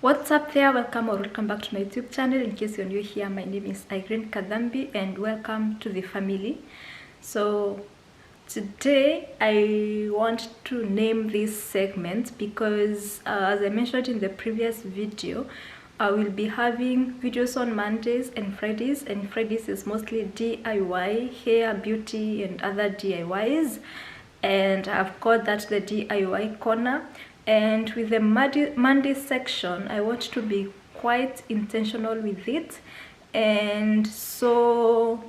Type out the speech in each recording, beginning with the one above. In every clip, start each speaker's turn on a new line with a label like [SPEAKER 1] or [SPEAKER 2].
[SPEAKER 1] What's up there? Welcome or welcome back to my YouTube channel. In case you're new here, my name is Irene Kadhambi and welcome to the family. So today I want to name this segment because as I mentioned in the previous video, I will be having videos on Mondays and Fridays, and Fridays is mostly DIY, hair, beauty and other DIYs, and I've called that the DIY corner. And with the Monday section, I want to be quite intentional with it, and so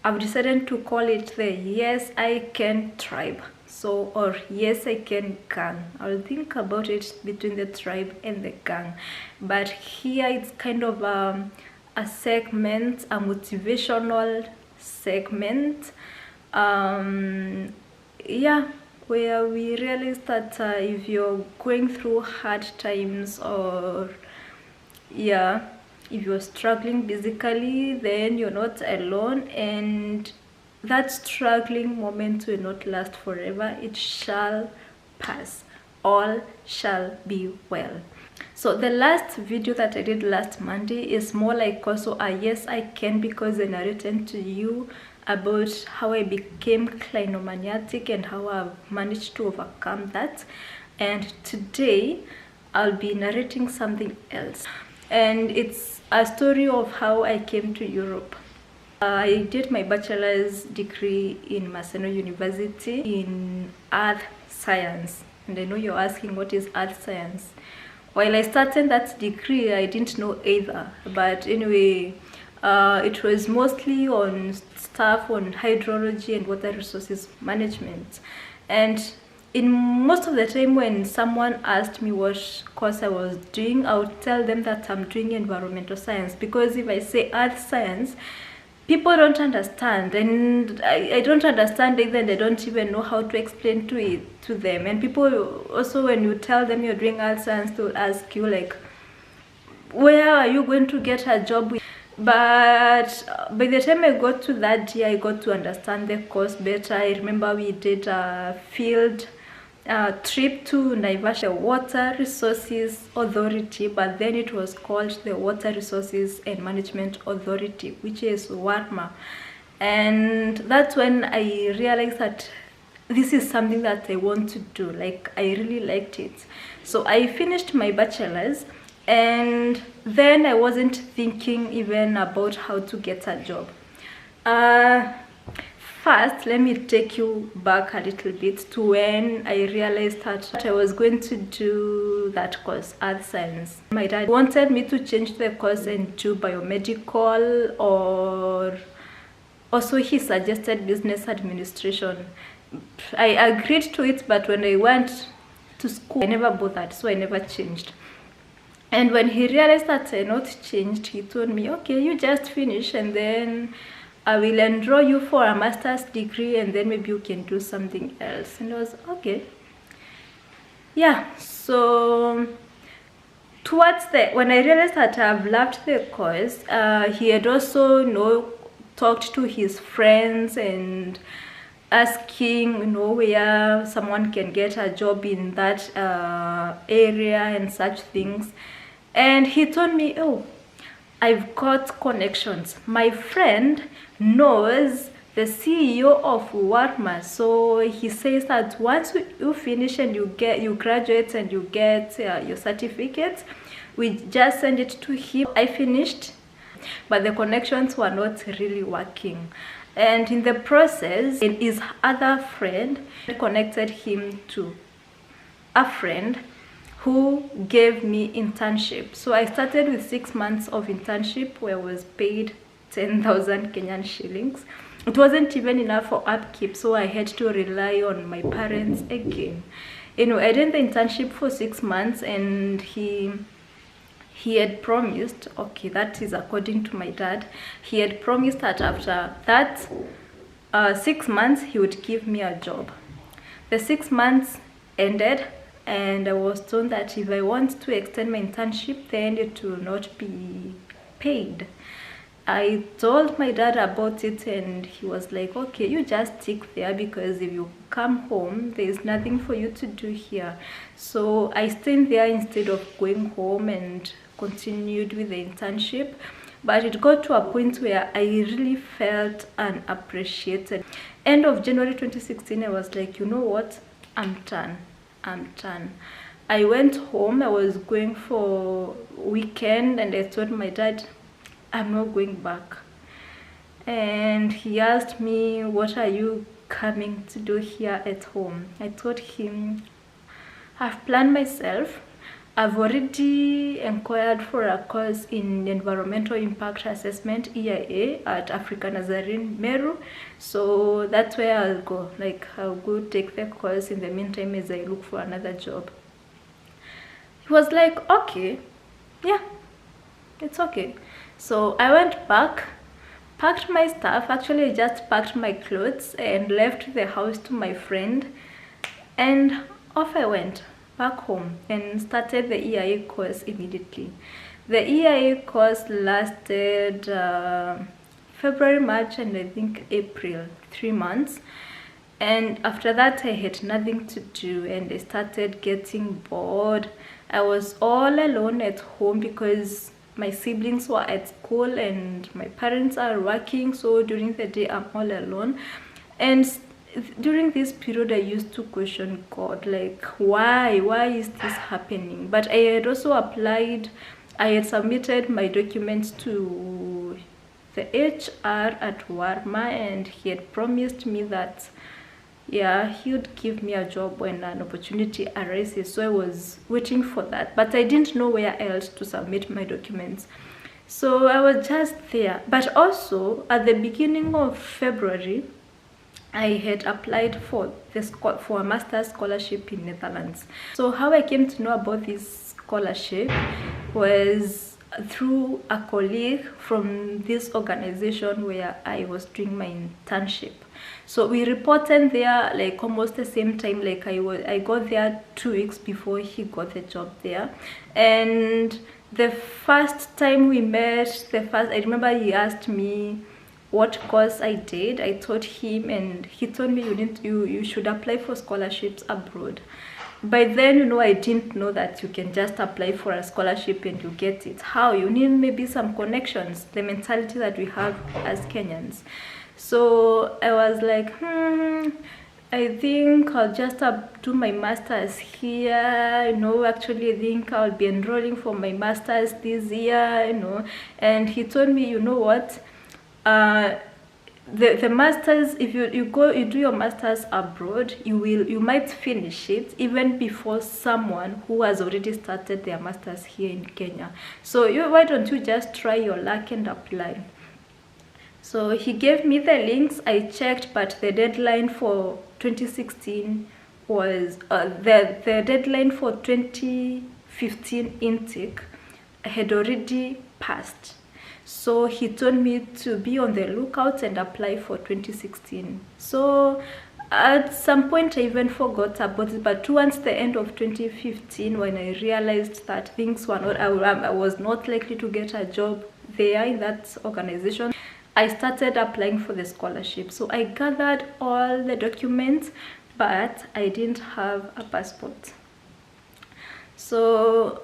[SPEAKER 1] I've decided to call it the Yes I Can tribe. So, or Yes I Can gang. I'll think about it between the tribe and the gang, but here it's kind of a segment, a motivational segment, yeah, where we realize that if you're going through hard times, or yeah, if you're struggling physically, then you're not alone, and that struggling moment will not last forever. It shall pass. All shall be well. So the last video that I did last Monday is more like also a Yes I Can, because I narrated to you about how I became clinomaniatic and how I've managed to overcome that. And today I'll be narrating something else, and it's a story of how I came to Europe. I did my bachelor's degree in Maseno University in Earth Science, and I know you're asking what is Earth Science. While I started that degree, I didn't know either, but anyway, it was mostly on stuff on hydrology and water resources management. And in most of the time when someone asked me what course I was doing, I would tell them that I'm doing environmental science, because if I say earth science, people don't understand, and I don't understand either, and I don't even know how to explain to them. And people also, when you tell them you're doing earth science, they'll ask you like, where are you going to get a job with? But by the time I got to that year, I got to understand the course better. I remember we did a field trip to Naivasha Water Resources Authority, but then it was called the Water Resources and Management Authority, which is WARMA. And that's when I realized that this is something that I want to do. Like, I really liked it. So I finished my bachelor's, and then I wasn't thinking even about how to get a job. First, let me take you back a little bit to when I realized that I was going to do that course, Earth Science. My dad wanted me to change the course and do biomedical, or also he suggested business administration. I agreed to it, but when I went to school, I never bothered, so I never changed. And when he realized that I not changed, he told me, okay, you just finish, and then I will enroll you for a master's degree, and then maybe you can do something else. And I was okay. Yeah, so towards when I realized that I've loved the course, he had also talked to his friends and asking where someone can get a job in that area and such things. And he told me, oh, I've got connections. My friend knows the CEO of WARMA, so he says that once you finish and you graduate and you get your certificate, we just send it to him. I finished, but the connections were not really working. And in the process, his other friend connected him to a friend who gave me internship. So I started with 6 months of internship where I was paid 10,000 Kenyan shillings. It wasn't even enough for upkeep, so I had to rely on my parents again. I did the internship for 6 months, and he had promised, okay, that is according to my dad, he had promised that after that 6 months he would give me a job. The 6 months ended, and I was told that if I want to extend my internship, then it will not be paid. I told my dad about it, and he was like, okay, you just stick there, because if you come home there's nothing for you to do here. So I stayed there instead of going home and continued with the internship. But it got to a point where I really felt unappreciated. End of January 2016, I was like, you know what, I'm done. I went home. I was going for weekend, and I told my dad, I'm not going back. And he asked me, what are you coming to do here at home? I told him, I've planned myself. I've already inquired for a course in environmental impact assessment, EIA, at Africa Nazarene Meru. So that's where I'll go. Like, I'll go take the course in the meantime as I look for another job. He was like, okay, yeah, it's okay. So I went back, packed my stuff. Actually, I just packed my clothes and left the house to my friend, and off I went back home and started the EIA course immediately. The EIA course lasted February, March, and I think April, 3 months. And after that, I had nothing to do, and I started getting bored. I was all alone at home because my siblings were at school and my parents are working. So during the day, I'm all alone. And during this period, I used to question God, like, why is this happening? But I had also applied, I had submitted my documents to the HR at Warma, and he had promised me that, yeah, he would give me a job when an opportunity arises. So I was waiting for that, but I didn't know where else to submit my documents. So I was just there. But also at the beginning of February, I had applied for a master's scholarship in Netherlands. So how I came to know about this scholarship was through a colleague from this organization where I was doing my internship. So we reported there like almost the same time. Like I got there 2 weeks before he got the job there. And the first time we met, I remember he asked me what course I did. I told him, and he told me, you should apply for scholarships abroad. By then, you know, I didn't know that you can just apply for a scholarship and you get it. How? You need maybe some connections, the mentality that we have as Kenyans. So I was like, I think I'll just do my master's here, you know. Actually, I think I'll be enrolling for my master's this year, you know. And he told me, you know what, the masters, if you do your masters abroad, you might finish it even before someone who has already started their masters here in Kenya. So why don't you just try your luck and apply? So he gave me the links. I checked, but the deadline for 2016 was the deadline for 2015 intake had already passed. So he told me to be on the lookout and apply for 2016. So at some point I even forgot about it, but towards the end of 2015, when I realized that things were not, I was not likely to get a job there in that organization, I started applying for the scholarship. So I gathered all the documents, but I didn't have a passport. So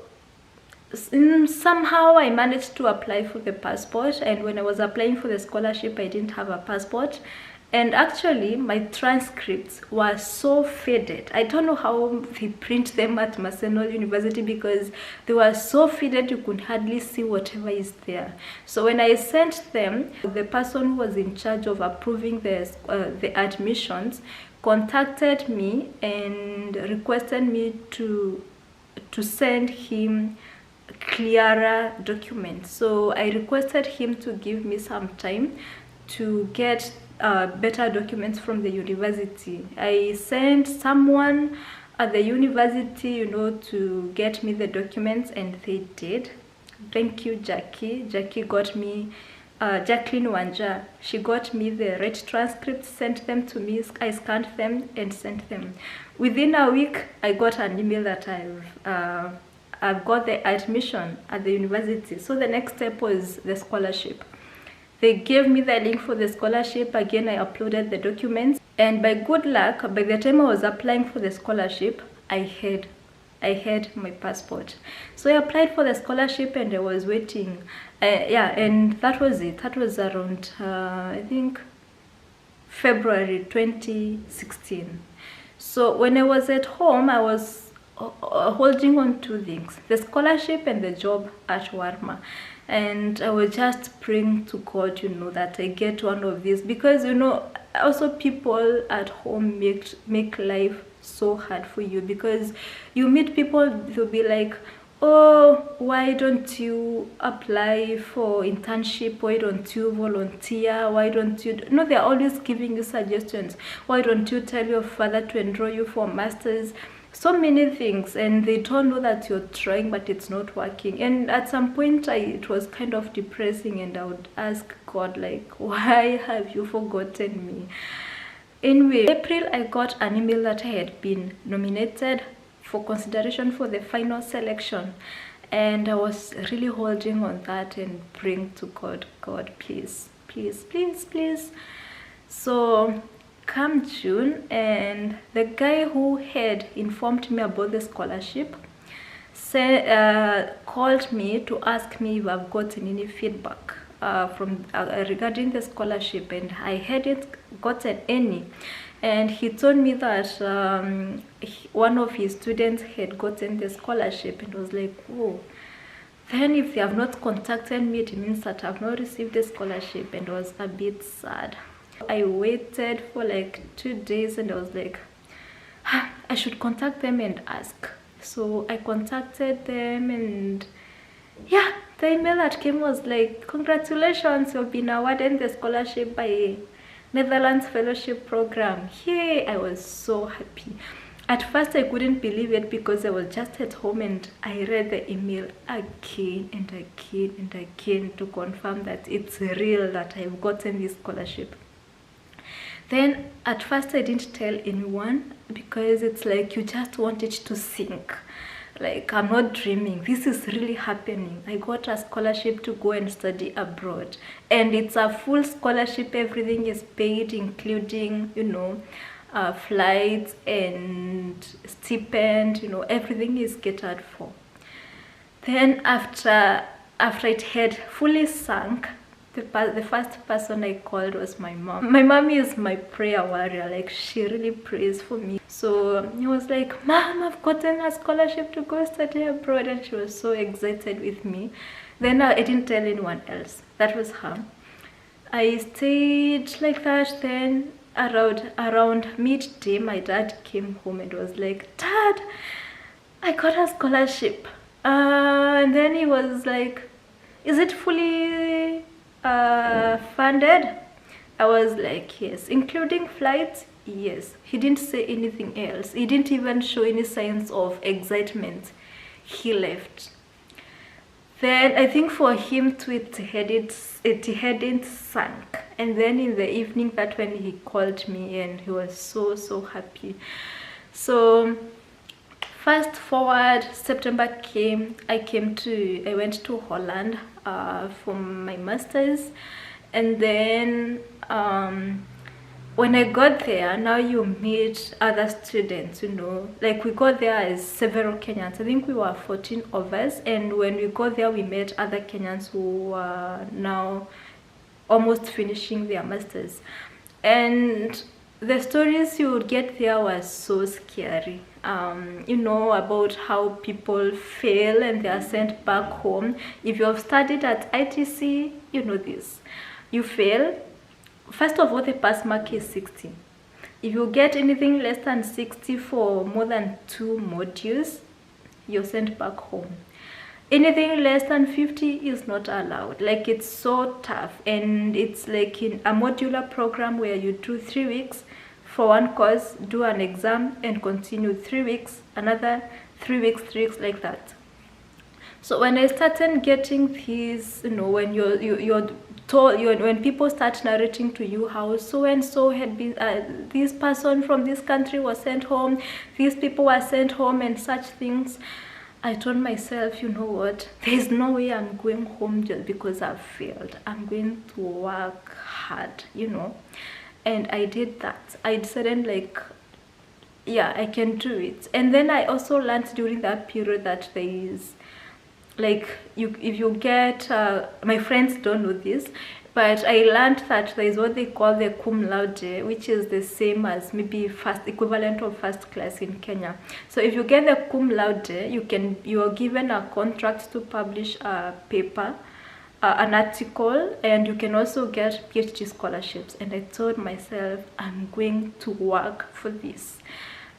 [SPEAKER 1] somehow I managed to apply for the passport, and when I was applying for the scholarship, I didn't have a passport. And actually my transcripts were so faded. I don't know how they print them at Maseno University, because they were so faded you could hardly see whatever is there. So when I sent them, the person who was in charge of approving the admissions contacted me and requested me to send him clearer documents. So I requested him to give me some time to get better documents from the university. I sent someone at the university, you know, to get me the documents, and they did. Thank you, Jackie. Jackie got me, Jacqueline Wanja, she got me the right transcripts, sent them to me. I scanned them and sent them. Within a week, I got an email that I've got the admission at the university. So the next step was the scholarship. They gave me the link for the scholarship. Again, I uploaded the documents, and by good luck, by the time I was applying for the scholarship, I had my passport. So I applied for the scholarship and I was waiting. Yeah, and that was it. That was around I think February 2016. So when I was at home, I was holding on to things, the scholarship and the job at Warma. And I was just praying to God, that I get one of these, because also people at home make life so hard for you, because you meet people who'll be like, oh, why don't you apply for internship? Why don't you volunteer? Why don't you they're always giving you suggestions. Why don't you tell your father to enroll you for masters? So many things, and they don't know that you're trying, but it's not working. And at some point it was kind of depressing, and I would ask God, like, why have you forgotten me? Anyway, April, I got an email that I had been nominated for consideration for the final selection, and I was really holding on that and praying to God, please, please, please, please. So come June, and the guy who had informed me about the scholarship called me to ask me if I've gotten any feedback from regarding the scholarship, and I hadn't gotten any. And he told me that one of his students had gotten the scholarship, and was like, oh, then if they have not contacted me, it means that I've not received the scholarship. And I was a bit sad. I waited for like 2 days, and I was like, I should contact them and ask. So I contacted them, and yeah, the email that came was like, congratulations, you've been awarded the scholarship by Netherlands Fellowship Program. Yay! I was so happy. At first I couldn't believe it, because I was just at home and I read the email again and again and again to confirm that it's real, that I've gotten this scholarship. Then at first I didn't tell anyone, because it's like you just want it to sink. Like, I'm not dreaming, this is really happening. I got a scholarship to go and study abroad, and it's a full scholarship. Everything is paid, including flights and stipend, everything is catered for. Then after it had fully sunk, the first person I called was my mom. My mom is my prayer warrior. Like, she really prays for me. So he was like, Mom, I've gotten a scholarship to go study abroad, and she was so excited with me. Then I didn't tell anyone else. That was her. I stayed like that. Then around midday, my dad came home and was like, Dad, I got a scholarship. And then he was like, is it fully funded? I was like, yes. Including flights? Yes. He didn't say anything else. He didn't even show any signs of excitement. He left. Then I think for him too, it hadn't sunk. And then in the evening, that when he called me, and he was so happy. So fast forward, September came. I went to Holland for my masters, and then when I got there, now you meet other students, like we got there as several Kenyans. I think we were 14 of us, and when we got there, we met other Kenyans who were now almost finishing their masters. And the stories you would get there were so scary. About how people fail and they are sent back home. If you have studied at ITC, you know this. You fail. First of all, the pass mark is 60. If you get anything less than 60 for more than 2 modules, you're sent back home. Anything less than 50 is not allowed. Like, it's so tough, and it's like in a modular program where you do 3 weeks for one course, do an exam, and continue 3 weeks, another 3 weeks, 3 weeks, like that. So when I started getting these, when you're told, when people start narrating to you how so and so had been, this person from this country was sent home, these people were sent home, and such things, I told myself, you know what, there's no way I'm going home just because I've failed. I'm going to work hard, you know. And I did that. I decided, like, yeah, I can do it. And then I also learned during that period that there is, like, if you get my friends don't know this, but I learned that there is what they call the cum laude, which is the same as maybe first equivalent of first class in Kenya. So if you get the cum laude, you are given a contract to publish a paper, an article, and you can also get PhD scholarships. And I told myself, I'm going to work for this.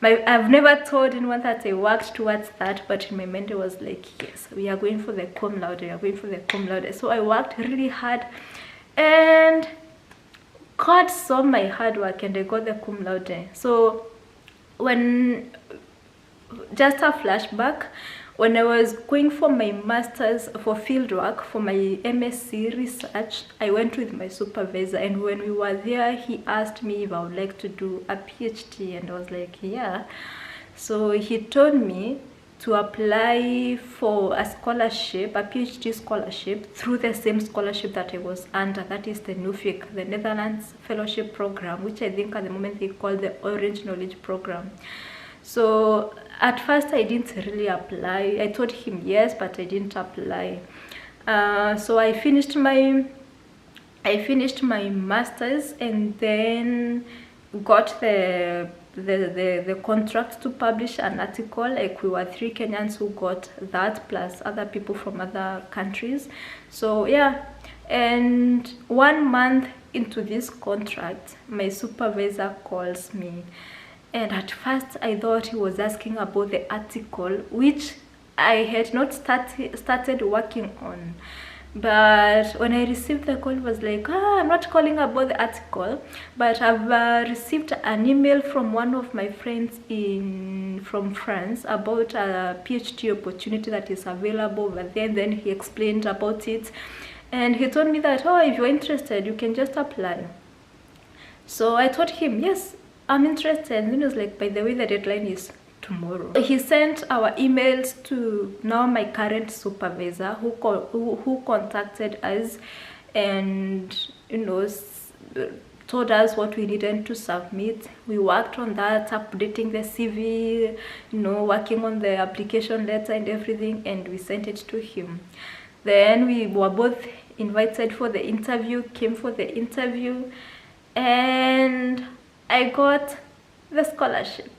[SPEAKER 1] I've never told anyone that I worked towards that, but in my mind I was like, yes, we are going for the cum laude, we are going for the cum laude. So I worked really hard, and God saw my hard work, and I got the cum laude. So just a flashback, when I was going for my master's for fieldwork for my MSc research, I went with my supervisor, and when we were there, he asked me if I would like to do a PhD, and I was like, yeah. So he told me to apply for a scholarship, a PhD scholarship, through the same scholarship that I was under, that is the NUFIC, the Netherlands Fellowship Program, which I think at the moment they call the Orange Knowledge Program. So at first I didn't really apply. I told him yes, but I didn't apply. So I finished my master's, and then got the contract to publish an article. Like, we were 3 Kenyans who got that, plus other people from other countries. So yeah, and 1 month into this contract, my supervisor calls me. And at first I thought he was asking about the article, which I had not started working on. But when I received the call, it was like, I'm not calling about the article, but I've received an email from one of my friends from France about a PhD opportunity that is available over there. And then he explained about it, and he told me that, oh, if you're interested, you can just apply. So I told him, yes, I'm interested. And then he was like, by the way, the deadline is tomorrow. He sent our emails to now my current supervisor, who contacted us, and, you know, told us what we needed to submit. We worked on that, updating the CV, you know, working on the application letter and everything, and we sent it to him. Then we were both invited for the interview, came for the interview, and I got the scholarship.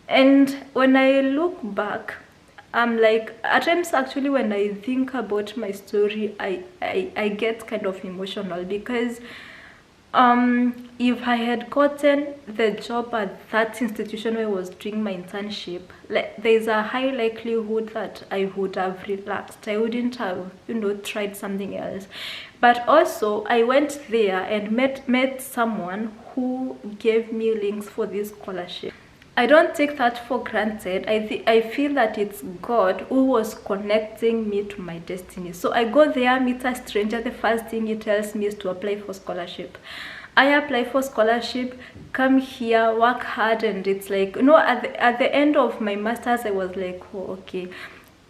[SPEAKER 1] And when I look back, I'm like, at times actually when I think about my story, I get kind of emotional, because if I had gotten the job at that institution where I was doing my internship, like, there's a high likelihood that I would have relaxed. I wouldn't have, you know, tried something else. But also I went there and met someone who gave me links for this scholarship. I don't take that for granted. I feel that it's God who was connecting me to my destiny. So I go there, meet a stranger, the first thing he tells me is to apply for scholarship. I apply for scholarship, come here, work hard, and it's like, you know, at the end of my master's, I was like, oh, okay,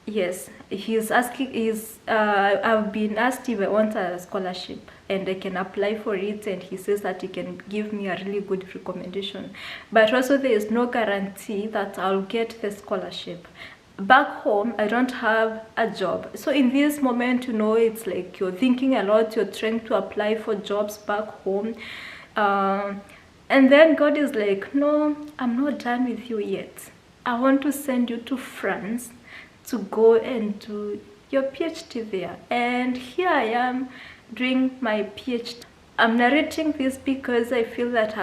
[SPEAKER 1] yes, I've been asked if I want a scholarship and I can apply for it, and he says that he can give me a really good recommendation, but also there is no guarantee that I'll get the scholarship. Back home, I don't have a job. So in this moment, you know, it's like you're thinking a lot, you're trying to apply for jobs back home, and then God is like, no, I'm not done with you yet. I want to send you to France to go and do your PhD there. And here I am doing my PhD. I'm narrating this because I feel that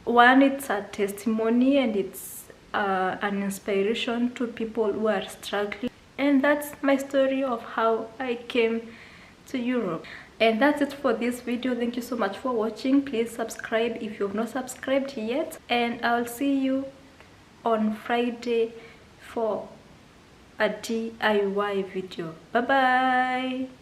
[SPEAKER 1] it's a testimony, and it's an inspiration to people who are struggling. And that's my story of how I came to Europe. And that's it for this video. Thank you so much for watching. Please subscribe if you've not subscribed yet, and I'll see you on Friday for a DIY video. Bye bye.